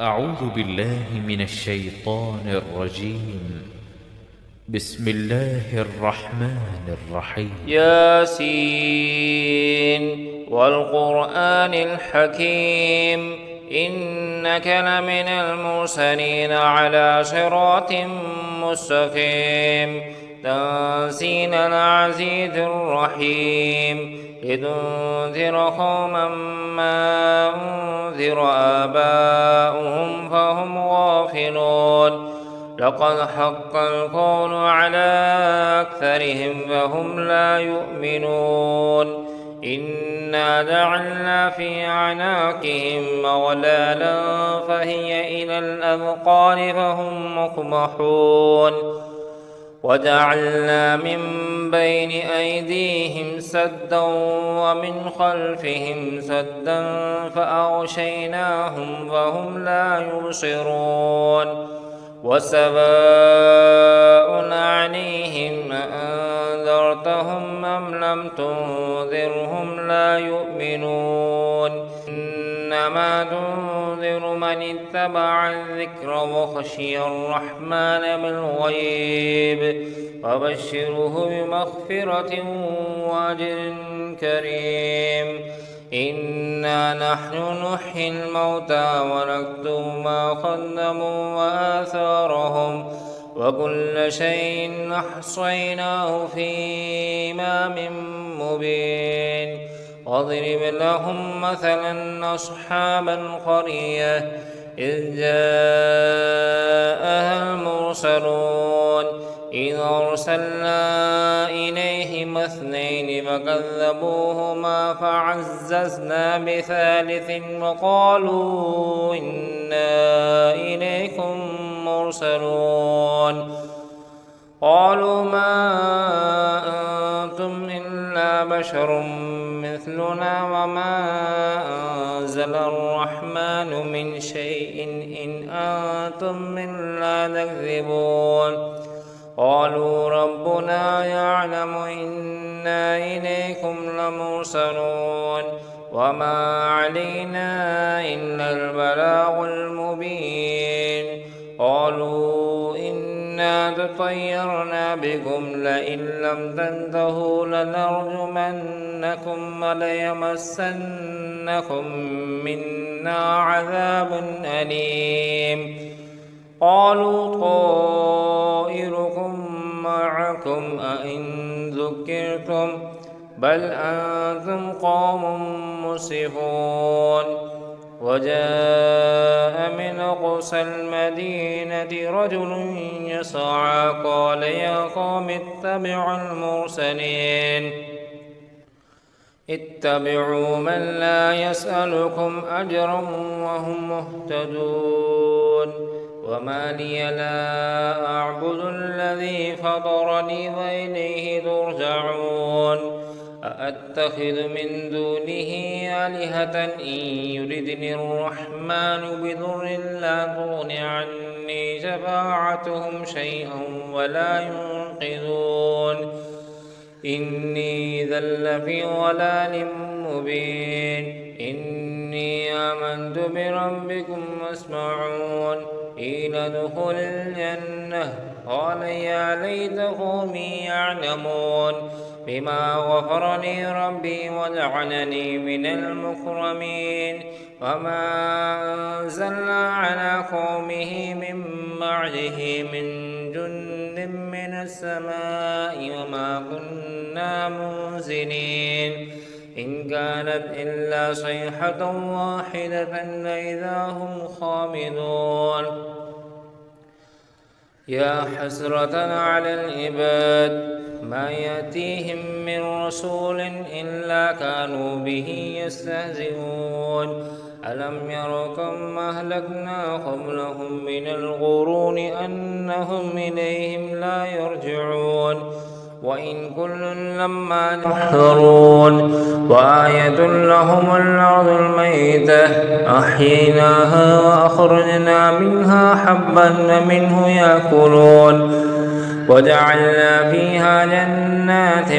أعوذ بالله من الشيطان الرجيم. بسم الله الرحمن الرحيم. ياسين والقرآن الحكيم إنك لمن المرسلين على صراط مستقيم تنزيل العزيز الرحيم لتنذر قوما ما أنذر آباؤهم فهم غافلون لقد حق القول على أكثرهم فهم لا يؤمنون إنا جعلنا في أعناقهم أغلالا فهي إلى الأذقان فهم مقمحون وجعلنا من بين أيديهم سدا ومن خلفهم سدا فأغشيناهم فهم لا يبصرون وسواء عليهم أأنذرتهم أم لم تنذرهم لا يؤمنون إنما تنذر من اتبع الذكر وخشي الرحمن بالغيب وبشره بمغفرة وأجر كريم إنا نحن نحيي الموتى ونكتب ما قدموا وآثارهم وكل شيء أحصيناه في إمام مبين واضرب لهم مثلا أصحاب القرية إذ جاءها المرسلون إذ أرسلنا إليهم اثنين فكذبوهما فعززنا بثالث وقالوا إنا إليكم مرسلون قالوا ما أنتم إلا بشر مثلنا وما أنزل الرحمن من شيء إن أنتم إلا تكذبون قالوا ربنا يعلم إنا إليكم لمرسلون وما علينا إلا البلاغ المبين قالوا إنا تطيرنا بكم لئن لم تنتهوا لنرجمنكم وليمسنكم منا عذاب أليم قالوا طائركم معكم أئن ذكرتم بل أنتم قوم مسرفون وجاء من أقصى المدينة رجل يسعى قال يا قوم اتبعوا المرسلين اتبعوا من لا يسألكم أجرا وهم مهتدون وما لي لا أعبد الذي فطرني وإليه ترجعون أأتخذ من دونه آلهة إن يردني الرحمن بضر لا تغن عني شفاعتهم شيئا ولا ينقذون إني إذا لفي ضلال مبين إني آمنت بربكم واسمعون قيل ادخل الجنة قال يا ليت قومي يعلمون بما غفر لي ربي وجعلني من المكرمين وما أنزلنا على قومه من بعده من جند من السماء وما كنا منزلين إن كانت إلا صيحة واحدة فإذا هم خامدون يا حسرة على العباد ما يأتيهم من رسول إلا كانوا به يستهزئون ألم يروا كم أهلكنا قبلهم من القرون أنهم إليهم لا يرجعون وإن كل لما محضرون وآية لهم الأرض الميتة أحييناها وأخرجنا منها حبا منه يأكلون وجعلنا فيها جنات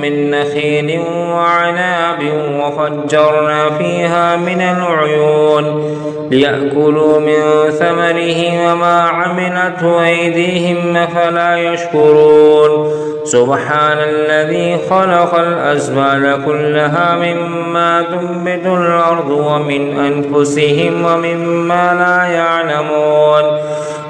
من نخيل وعناب وفجرنا فيها من العيون ليأكلوا من ثمره وما عملته أيديهم أفلا يشكرون سبحان الذي خلق الأزواج كلها مما تنبت الأرض ومن أنفسهم ومما لا يعلمون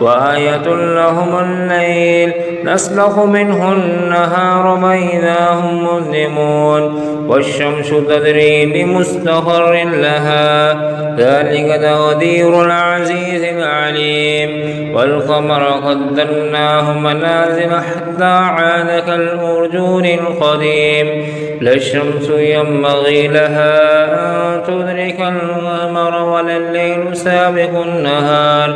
وآية لهم الليل نسلخ منه النهار فإذا هم مظلمون والشمس تجري لمستقر لها ذلك تقدير العزيز العليم والقمر قدرناه منازل حتى عاد كالأرجون القديم لا الشمس ينبغي لها أن تدرك القمر ولا الليل سابق النهار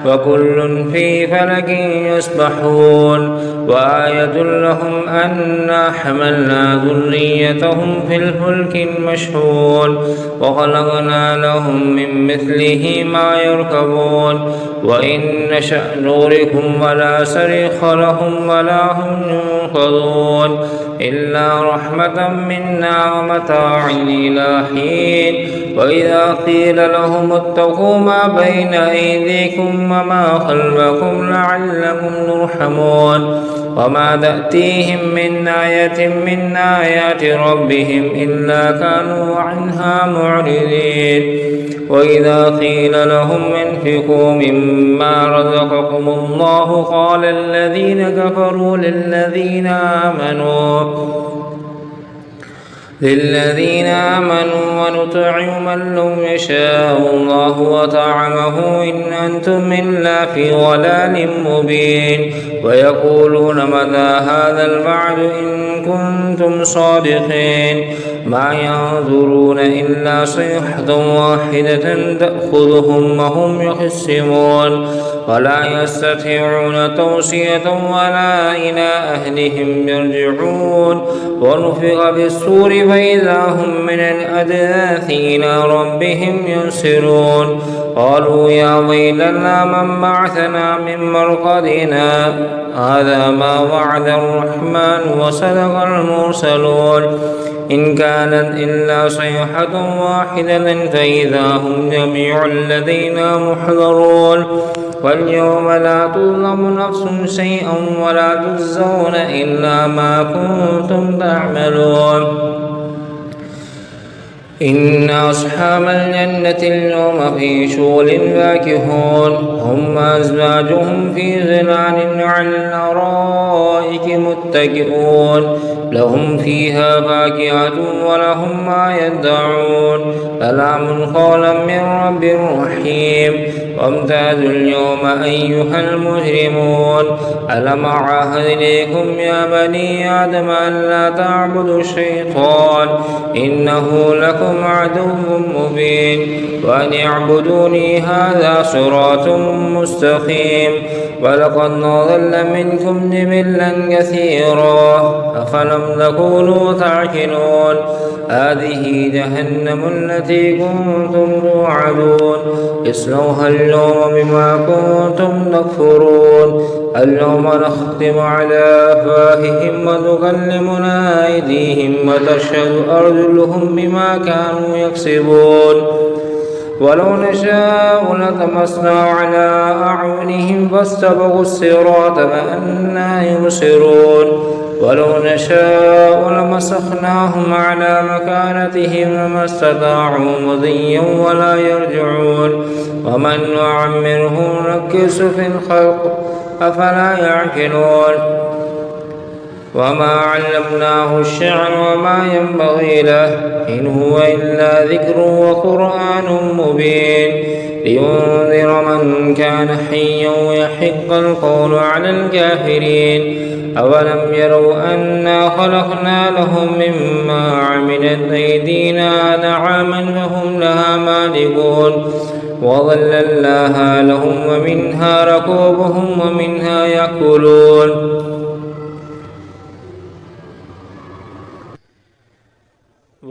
وكل في فلك يسبحون وآية لهم أنا حملنا ذريتهم في الفلك المشحون وخلقنا لهم من مثله ما يركبون وإن نشأ نغرقهم ولا صريخ لهم ولا هم ينقذون إلا رحمة منا ومتاع إلى حين وإذا قيل لهم اتقوا ما بين أيديكم وما خلفكم لعلكم ترحمون وما تأتيهم من آية من آيات ربهم إلا كانوا عنها معرضين وإذا قيل لهم انفقوا مما رزقكم الله قال الذين كفروا للذين آمنوا ونطعم من لو يشاء الله وطعمه إن أنتم إلا في ضلال مبين ويقولون متى هذا الوعد إن كنتم صادقين ما ينظرون إلا صيحة واحدة تأخذهم وهم يخصمون ولا يستطيعون توصية ولا إلى أهلهم يرجعون ونفخ بالصور فإذا هم من الأجداث إلى ربهم ينسلون قالوا يا ويلنا من بعثنا من مرقدنا هذا ما وعد الرحمن وصدق المرسلون إن كانت إلا صيحة واحدة فإذا هم جميع لدينا محضرون واليوم لا تظلم نفس شيئا ولا تجزون إلا ما كنتم تعملون إن أصحاب الجنة اليوم في شغل فاكهون هم أزواجهم في ظلال على الأرائك متكئون لهم فيها فاكهة ولهم ما يدعون سلام قولا من رب رحيم وامتازوا اليوم أيها المجرمون ألم أعهد إليكم يا بني آدم ألا تعبدوا الشيطان إنه لكم عدو مبين وأن اعبدوني هذا صراط مستقيم ولقد ضل منكم جبلا كثيرا أفلم تكونوا تعقلون هذه جهنم التي كنتم توعدون اصلوها اليوم بما كنتم تكفرون اليوم نختم على أفواههم وتكلمنا أيديهم وتشهد أرجلهم بما كانوا يكسبون ولو نشاء لطمسنا على أعينهم فاستبقوا الصراط فأنى يبصرون ولو نشاء لمسخناهم على مكانتهم وما استطاعوا مضيا ولا يرجعون ومن نعمره نكس في الخلق أفلا يعقلون وما علمناه الشعر وما ينبغي له إن هو إلا ذكر وقرآن مبين لينذر من كان حيا ويحق القول على الكافرين أولم يروا أنا خلقنا لهم مما عملت أيدينا نعاما فهم لها مالكون وظللناها لهم ومنها ركوبهم ومنها يأكلون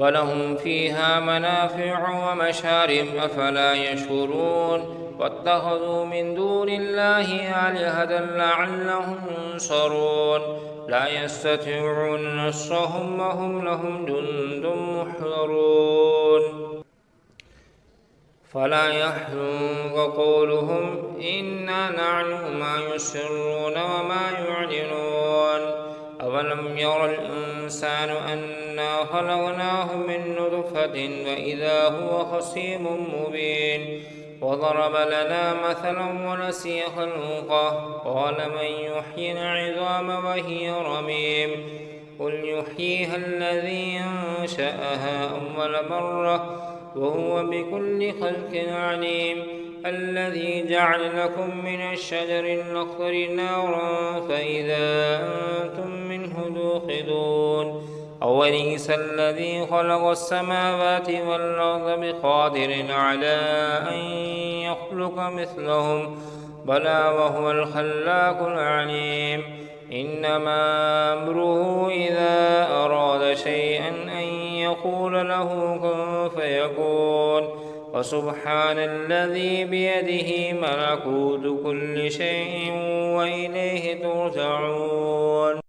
ولهم فيها منافع ومشارب أفلا يشكرون واتخذوا من دون الله آلهة لعلهم ينصرون لا يستطيعون نصرهم وهم لهم جند محضرون فلا يحزنك قولهم إنا نعلم ما يسرون وما يعلنون أولم ير الإنسان أنا خلقناه من نطفة وإذا هو خصيم مبين وضرب لنا مثلا ونسي خلقه قال من يحيي العظام وهي رميم قل يحييها الذي أنشأها أول مرة وهو بكل خلق عليم الذي جعل لكم من الشجر الأخضر نارا فإذا أنتم منه توقدون أوليس الذي خلق السماوات والأرض بقادر على أن يخلق مثلهم بلى وهو الخلاق العليم إنما أمره إذا أراد شيئا أن يقول له كن فيكون وسبحان الذي بيده ملكوت كل شيء وإليه ترجعون